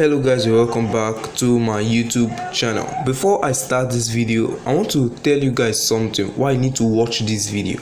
Hello guys, welcome back to my YouTube channel. Before I start this video, I want to tell you guys something why you need to watch this video.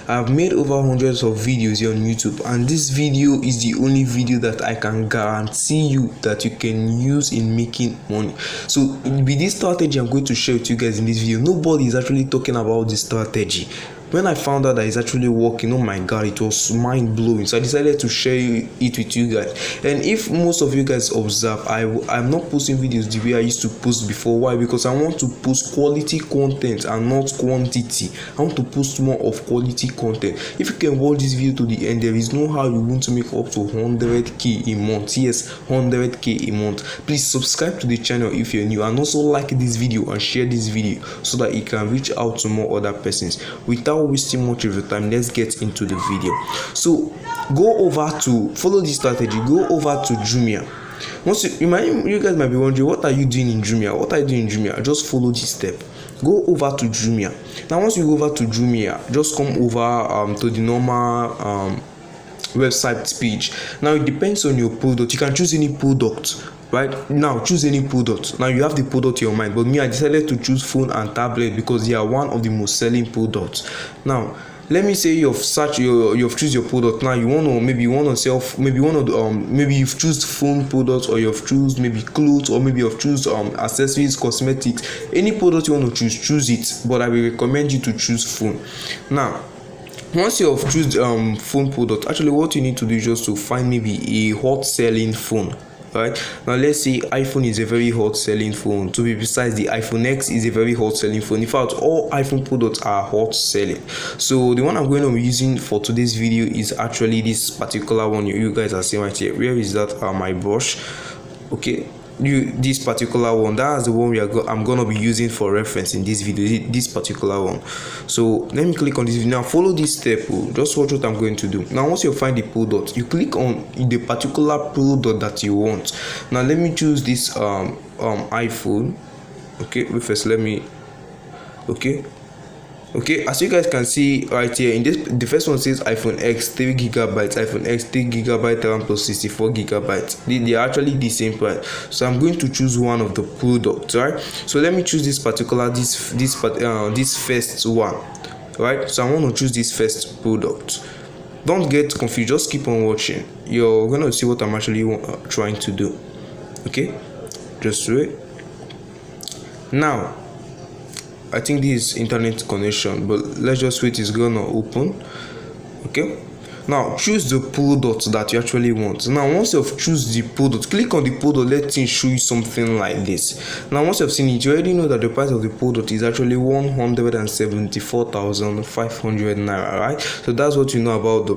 I've made over hundreds of videos here on YouTube, and this video is the only video that I can guarantee you that you can use in making money. So with this strategy I'm going to share with you guys in this video, nobody is actually talking about this strategy. When I found out that it's actually working, oh my god, it was mind-blowing. So I decided to share it with you guys. And if most of you guys observe, I'm not posting videos the way I used to post before. Why? Because I want to post quality content and not quantity. I want to post more of quality content. If you can watch this video to the end, there is no how you want to make up to 100k a month. Yes, 100k a month. Please subscribe to the channel if you're new, and also like this video and share this video so that it can reach out to more other persons. Without wasting much of your time, let's get into the video. So go over to follow this strategy. Go over to Jumia. Once you guys might be wondering, what are you doing in Jumia? What are you doing in Jumia? Just follow this step. Go over to Jumia. Now once you go over to Jumia, just come over to the normal website page. Now it depends on your product. You can choose any product. Right now, choose any product. Now you have the product in your mind, but me, I decided to choose phone and tablet because they are one of the most selling products. Now let me say you've choose your product. Now maybe you've choose phone products, or you've choose maybe clothes, or maybe you've choose accessories, cosmetics. Any product you want to choose it, but I will recommend you to choose phone. Now once you have choose phone product, actually what you need to do is just to find maybe a hot selling phone. Right now, let's say iPhone is a very hot selling phone. To be precise, the iPhone X is a very hot selling phone. In fact, all iPhone products are hot selling. So the one I'm going to be using for today's video is actually this particular one you guys are seeing right here. Where is that? My brush. Okay, this particular one, that's the one I'm gonna be using for reference in this video, this particular one. So let me click on this video. Now follow this step. Just watch what I'm going to do. Now once you find the product, you click on the particular product that you want. Now let me choose this iPhone. Okay, first let me okay, as you guys can see right here in this, the first one says iPhone X 3GB, iPhone X 3GB RAM plus 64GB. They are actually the same price. So I'm going to choose one of the products, right? So let me choose this particular this first one, right? So I want to choose this first product. Don't get confused, just keep on watching. You're gonna see what I'm actually trying to do. Okay, just wait. Now I think this is internet connection, but let's just wait. It's gonna open. Okay, now choose the product that you actually want. Now once you've choose the product, click on the product. Let it show you something like this. Now once you've seen it, you already know that the price of the product is actually 174,500 naira, right? So that's what you know about the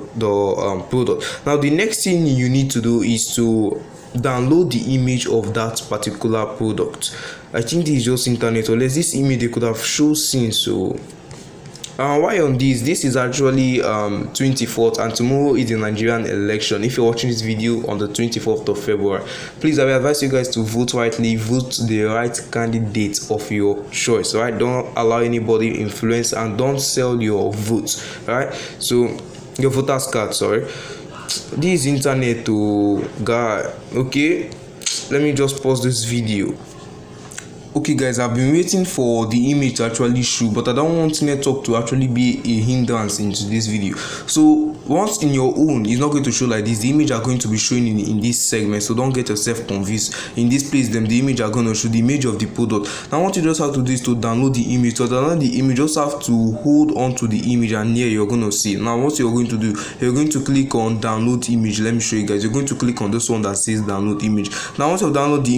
product. Now the next thing you need to do is to download the image of that particular product. I think this is just internet, or this image they could have shown since. So why on this is actually 24th, and tomorrow is the Nigerian election. If you're watching this video on the 24th of February, please, I will advise you guys to vote rightly, vote the right candidate of your choice, right? Don't allow anybody to influence, and don't sell your vote, right? So your voters card, sorry. This internet to guy. Okay, let me just pause this video. Okay guys, I've been waiting for the image to actually show, but I don't want network to actually be a hindrance into this video. So once in your own, it's not going to show like this. The image are going to be showing in this segment, so don't get yourself confused. In this place, the image are going to show the image of the product. Now what you just have to do is to download the image. To download the image, just have to hold on to the image, and here you're going to see. Now what you're going to do, you're going to click on download image. Let me show you guys. You're going to click on this one that says download image. Now once you download the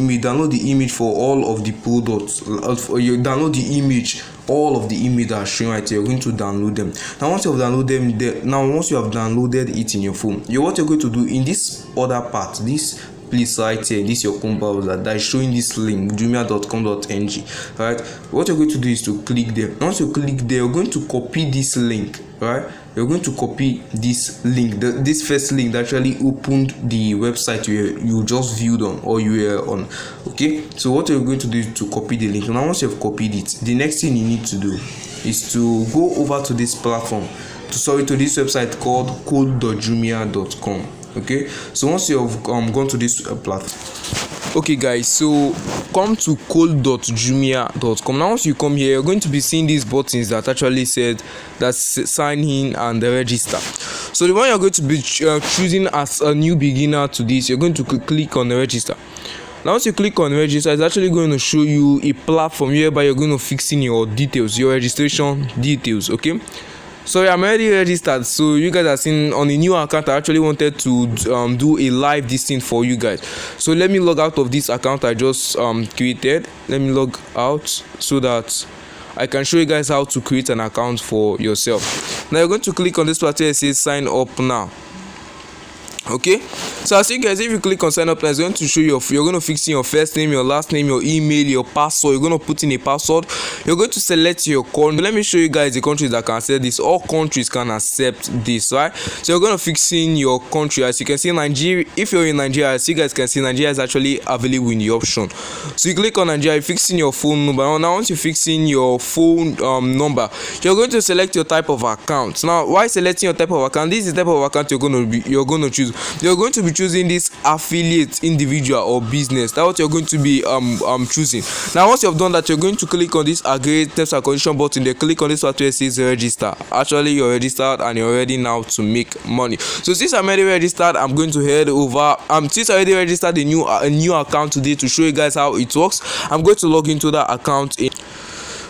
image for all of the products. You download the image, all of the image that are showing right here. You're going to download them. Now once you have downloaded them, once you have downloaded it in your phone, what you're going to do in this other part, this place right here, this your phone browser that is showing this link, jumia.com.ng, right? What you're going to do is to click there. Once you click there, you're going to copy this link, right? You're going to copy this link, this first link that actually opened the website you just viewed on, or you were on. Okay, so what you're going to do is to copy the link. Now once you've copied it, the next thing you need to do is to go over to this platform, to this website called code.jumia.com. Okay, so once you have gone to this platform, Okay guys, so come to code.jumia.com. Now once you come here, you're going to be seeing these buttons that actually said that sign in and register. So the one you're going to be choosing as a new beginner to this, you're going to click on register. Now once you click on register, it's actually going to show you a platform whereby you're going to fix in your details, your registration details. Okay, so I'm already registered, so you guys are seeing on a new account. I actually wanted to do a live this thing for you guys. So let me log out of this account I just created. Let me log out so that I can show you guys how to create an account for yourself. Now you're going to click on this part where it says sign up now. Okay, so as you guys, if you click on sign up, it's going to show you you're going to fix in your first name, your last name, your email, your password. You're going to put in a password. You're going to select your country. Let me show you guys the countries that can accept this. All countries can accept this, right? So you're going to fix in your country. As you can see, Nigeria. If you're in Nigeria, as you guys can see, Nigeria is actually available in the option. So you click on Nigeria, you fix in your phone number. Now once you fix in your phone number, you're going to select your type of account. Now why selecting your type of account? This is the type of account you're going to choose. You're going to be choosing this affiliate, individual, or business. That's what you're going to be choosing. Now once you've done that, you're going to click on this agree terms and condition button. Then click on this part where it says register. Actually you're registered and you're ready now to make money. So since I'm already registered, I'm going to head over since I already registered a new account today to show you guys how it works. I'm going to log into that account.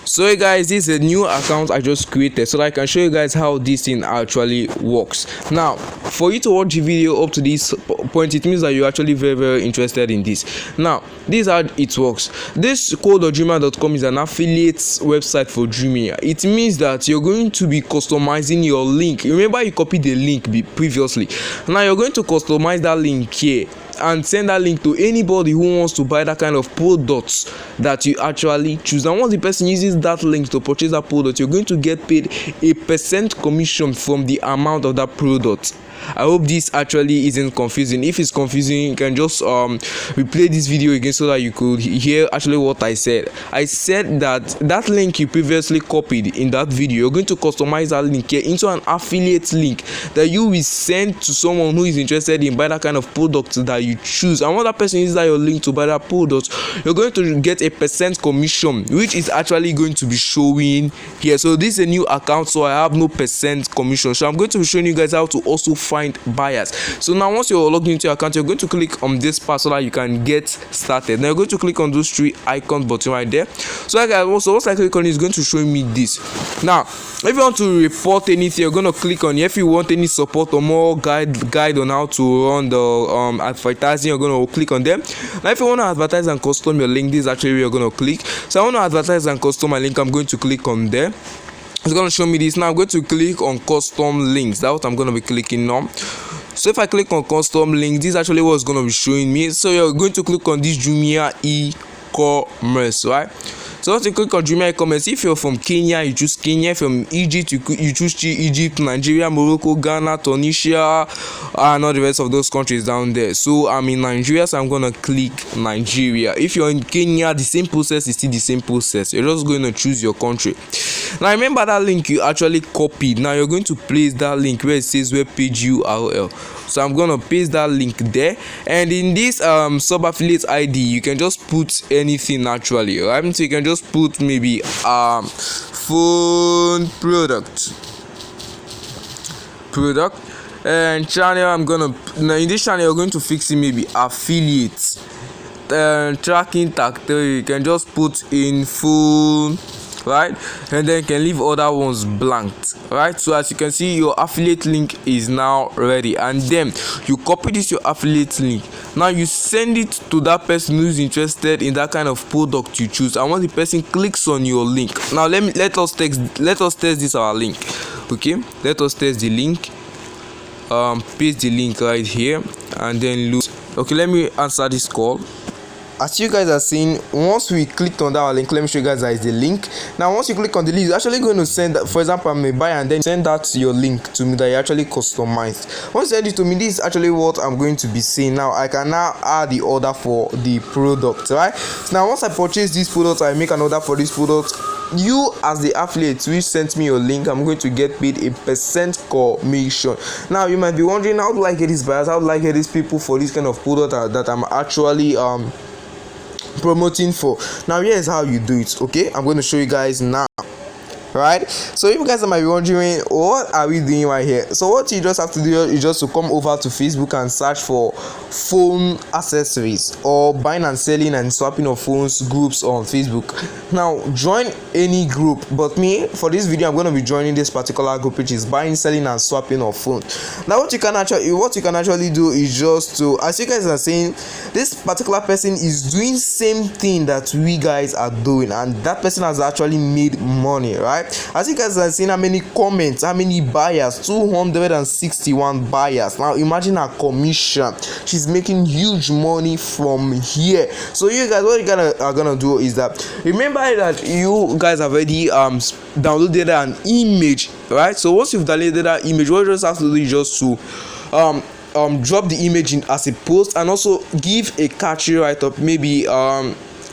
So hey guys, this is a new account I just created so that I can show you guys how this thing actually works. Now for you to watch the video up to this point, it means that you're actually very interested in this. Now this is how it works. This code.jumia.com is an affiliate website for Jumia. It means that you're going to be customizing your link. Remember you copied the link previously. Now you're going to customize that link here and send that link to anybody who wants to buy that kind of products that you actually choose. And once the person uses that link to purchase that product, you're going to get paid a percent commission from the amount of that product. I hope this actually isn't confusing. If it's confusing, you can just replay this video again so that you could hear actually what I said. I said that link you previously copied in that video, you're going to customize that link here into an affiliate link that you will send to someone who is interested in buy that kind of product that you choose. And when that person uses that your link to buy that product, you're going to get a percent commission, which is actually going to be showing here. So this is a new account, so I have no percent commission. So I'm going to be showing you guys how to also find buyers. So now once you're logged into your account, you're going to click on this part so that you can get started. Now you're going to click on those three icon button right there. So like also once I click on it, it's going to show me this. Now if you want to report anything, you're going to click on here. If you want any support or more guide on how to run the advertising, you're going to click on them. Now if you want to advertise and custom your link, this is actually where you're going to click. So I want to advertise and custom my link. I'm going to click on there. It's going to show me this. Now I'm going to click on custom links. That's what I'm going to be clicking on. So if I click on custom links, this is actually what's going to be showing me. So you're going to click on this Jumia e-commerce, right? So once you click on Jumia e-commerce, if you're from Kenya, you choose Kenya. If you're from Egypt, you choose Egypt, Nigeria, Morocco, Ghana, Tunisia, and all the rest of those countries down there. So I'm in Nigeria, so I'm gonna click Nigeria. If you're in Kenya, the same process is still the same process. You're just going to choose your country. Now remember that link you actually copied. Now you're going to place that link where it says web page URL. So I'm gonna paste that link there, and in this sub affiliate ID you can just put anything naturally, right? So you can just put maybe phone product and channel. I'm gonna now in this channel you're going to fix it maybe affiliates tracking tag 3. You can just put in phone, right? And then you can leave other ones blanked, right? So as you can see, your affiliate link is now ready, and then you copy this your affiliate link. Now you send it to that person who's interested in that kind of product you choose, and once the person clicks on your link, now let us test this our link. Okay, let us test the link. Paste the link right here and then look. Okay, let me answer this call. As you guys are seeing, once we clicked on that link, let me show you guys that is the link. Now once you click on the link, it's actually going to send that, for example, I may buy, and then send that your link to me that you actually customized. Once you send it to me, this is actually what I'm going to be seeing. Now I can now add the order for the product, right? So now once I purchase this product, I make an order for this product. You as the affiliate which sent me your link, I'm going to get paid a percent commission. Now you might be wondering, how do I get these buyers, how do I get these people for this kind of product that I'm actually promoting for. Now here's how you do it. Okay, I'm going to show you guys now. Right, so you guys might be wondering what are we doing right here. So what you just have to do is just to come over to Facebook and search for phone accessories or buying and selling and swapping of phones groups on Facebook. Now join any group, but me for this video I'm going to be joining this particular group, which is buying, selling and swapping of phones. Now what you can actually do is just to, as you guys are saying, this particular person is doing same thing that we guys are doing, and that person has actually made money, right? As you guys are seeing how many comments, how many buyers, 261 buyers. Now imagine her commission. She's making huge money from here. So you guys, what you are gonna do is that, remember that you guys have already downloaded an image, right? So once you've downloaded that image, what you just have to do is just to drop the image in as a post, and also give a catchy write-up, maybe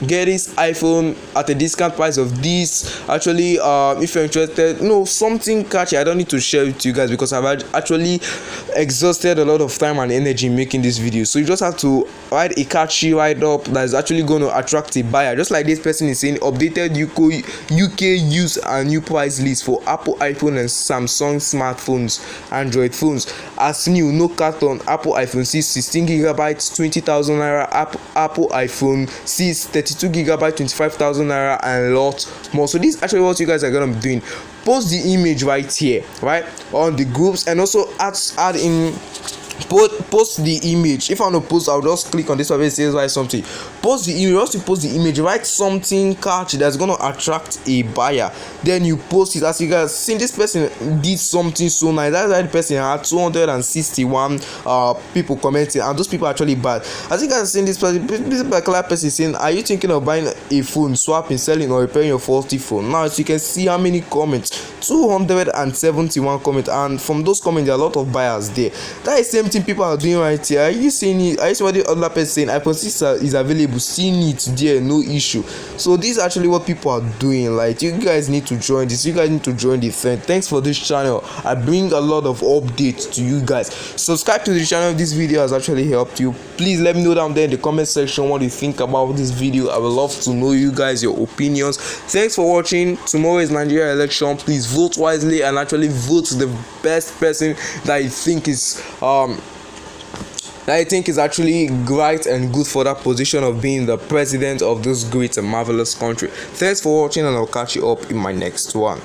get this iPhone at a discount price of this. Actually, if you're interested, something catchy. I don't need to share it to you guys because I've actually exhausted a lot of time and energy in making this video. So you just have to write a catchy write-up that is actually going to attract a buyer, just like this person is saying: updated UK use and new price list for Apple iPhone and Samsung smartphones, Android phones as new, no carton. Apple iPhone 6 16GB 20,000 naira, Apple iPhone 6 32 GB 25,000 naira, and a lot more. So this is actually what you guys are gonna be doing. Post the image right here, right, on the groups, and also add in, post the image. If I want to post, I'll just click on this one where it says write something. Post the image. Once you post the image, write something catchy that's going to attract a buyer. Then you post it. As you guys see, this person did something so nice. That's why the person had 261 people commenting, and those people actually bad. As you guys see, this particular person is saying, are you thinking of buying a phone, swapping, selling, or repairing your faulty phone? Now as you can see how many comments, 271 comments, and from those comments there are a lot of buyers there. That is same thing people are doing right here. Are you seeing it? Are you seeing what the other person saying? iPhone 6 is available, seeing it there, no issue. So this is actually what people are doing. Like, you guys need to join this. You guys need to join the thing. Thanks for this channel. I bring a lot of updates to you guys. Subscribe to the channel if this video has actually helped you. Please let me know down there in the comment section what you think about this video. I would love to know you guys, your opinions. Thanks for watching. Tomorrow is Nigeria election. Please vote wisely and actually vote the best person that you think is actually great and good for that position of being the president of this great and marvelous country. Thanks for watching, and I'll catch you up in my next one.